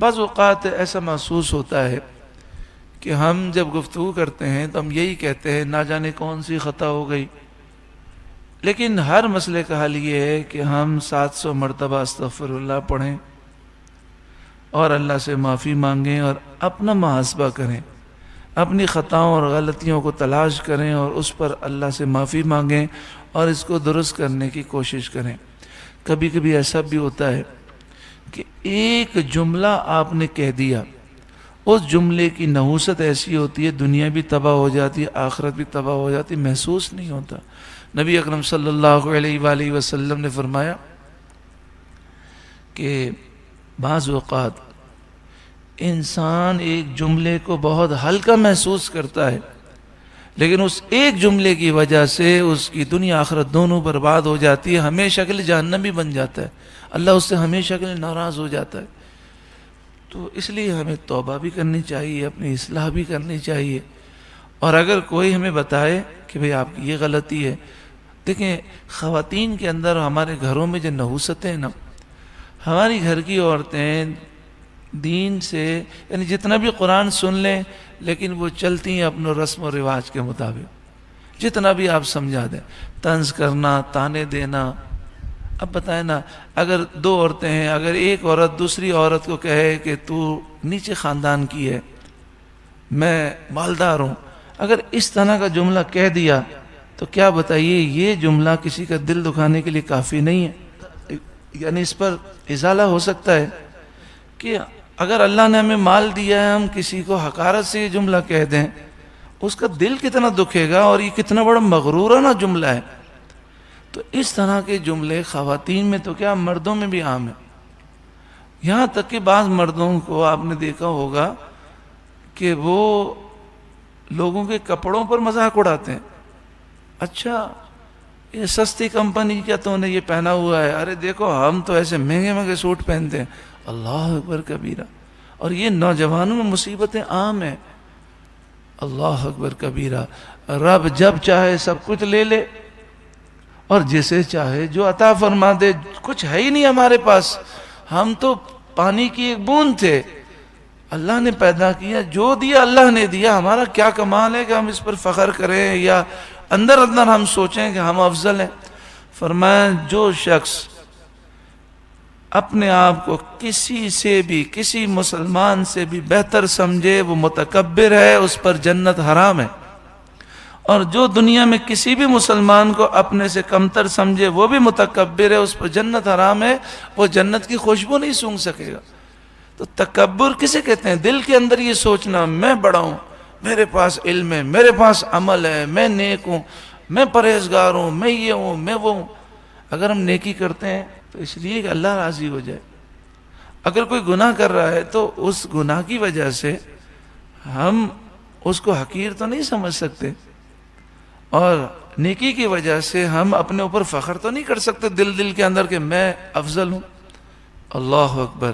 بعض اوقات ایسا محسوس ہوتا ہے کہ ہم جب گفتگو کرتے ہیں تو ہم یہی کہتے ہیں نہ جانے کون سی خطا ہو گئی، لیکن ہر مسئلے کا حل یہ ہے کہ ہم 700 مرتبہ استغفر اللہ پڑھیں اور اللہ سے معافی مانگیں اور اپنا محاسبہ کریں، اپنی خطاؤں اور غلطیوں کو تلاش کریں اور اس پر اللہ سے معافی مانگیں اور اس کو درست کرنے کی کوشش کریں۔ کبھی کبھی ایسا بھی ہوتا ہے کہ ایک جملہ آپ نے کہہ دیا، اس جملے کی نحوست ایسی ہوتی ہے دنیا بھی تباہ ہو جاتی ہے، آخرت بھی تباہ ہو جاتی، محسوس نہیں ہوتا۔ نبی اکرم صلی اللہ علیہ وآلہ وسلم نے فرمایا کہ بعض اوقات انسان ایک جملے کو بہت ہلکا محسوس کرتا ہے، لیکن اس ایک جملے کی وجہ سے اس کی دنیا آخرت دونوں برباد ہو جاتی ہے، ہمیشہ کے لیے جہنمی بن جاتا ہے، اللہ اس سے ہمیشہ کے لیے ناراض ہو جاتا ہے۔ تو اس لیے ہمیں توبہ بھی کرنی چاہیے، اپنی اصلاح بھی کرنی چاہیے، اور اگر کوئی ہمیں بتائے کہ بھئی آپ کی یہ غلطی ہے۔ دیکھیں خواتین کے اندر ہمارے گھروں میں جو نحوستیں نا، ہماری گھر کی عورتیں دین سے یعنی جتنا بھی قرآن سن لیں لیکن وہ چلتی ہیں اپنے رسم و رواج کے مطابق، جتنا بھی آپ سمجھا دیں، طنز کرنا، تانے دینا۔ اب بتائیں نا، اگر دو عورتیں ہیں، اگر ایک عورت دوسری عورت کو کہے کہ تو نیچے خاندان کی ہے، میں مالدار ہوں، اگر اس طرح کا جملہ کہہ دیا تو کیا بتائیے یہ جملہ کسی کا دل دکھانے کے لیے کافی نہیں ہے؟ یعنی اس پر ازالہ ہو سکتا ہے کہ اگر اللہ نے ہمیں مال دیا ہے، ہم کسی کو حقارت سے یہ جملہ کہہ دیں، اس کا دل کتنا دکھے گا، اور یہ کتنا بڑا مغرورانہ جملہ ہے۔ تو اس طرح کے جملے خواتین میں تو کیا مردوں میں بھی عام ہے، یہاں تک کہ بعض مردوں کو آپ نے دیکھا ہوگا کہ وہ لوگوں کے کپڑوں پر مذاق اڑاتے ہیں۔ اچھا یہ سستی کمپنی کا تو نے یہ پہنا ہوا ہے، ارے دیکھو ہم تو ایسے مہنگے مہنگے سوٹ پہنتے ہیں۔ اللہ اکبر کبیرہ، اور یہ نوجوانوں میں مصیبتیں عام ہیں۔ اللہ اکبر کبیرہ، رب جب چاہے سب کچھ لے لے اور جسے چاہے جو عطا فرما دے، کچھ ہے ہی نہیں ہمارے پاس، ہم تو پانی کی ایک بوند تھے، اللہ نے پیدا کیا، جو دیا اللہ نے دیا، ہمارا کیا کمال ہے کہ ہم اس پر فخر کریں یا اندر اندر ہم سوچیں کہ ہم افضل ہیں۔ فرمایا جو شخص اپنے آپ کو کسی سے بھی، کسی مسلمان سے بھی بہتر سمجھے وہ متکبر ہے، اس پر جنت حرام ہے، اور جو دنیا میں کسی بھی مسلمان کو اپنے سے کمتر سمجھے وہ بھی متکبر ہے، اس پر جنت حرام ہے، وہ جنت کی خوشبو نہیں سونگھ سکے گا۔ تو تکبر کسے کہتے ہیں؟ دل کے اندر یہ سوچنا میں بڑا ہوں، میرے پاس علم ہے، میرے پاس عمل ہے، میں نیک ہوں، میں پرہیزگار ہوں، میں یہ ہوں، میں وہ ہوں۔ اگر ہم نیکی کرتے ہیں تو اس لیے کہ اللہ راضی ہو جائے، اگر کوئی گناہ کر رہا ہے تو اس گناہ کی وجہ سے ہم اس کو حقیر تو نہیں سمجھ سکتے، اور نیکی کی وجہ سے ہم اپنے اوپر فخر تو نہیں کر سکتے دل کے اندر کہ میں افضل ہوں۔ اللہ اکبر۔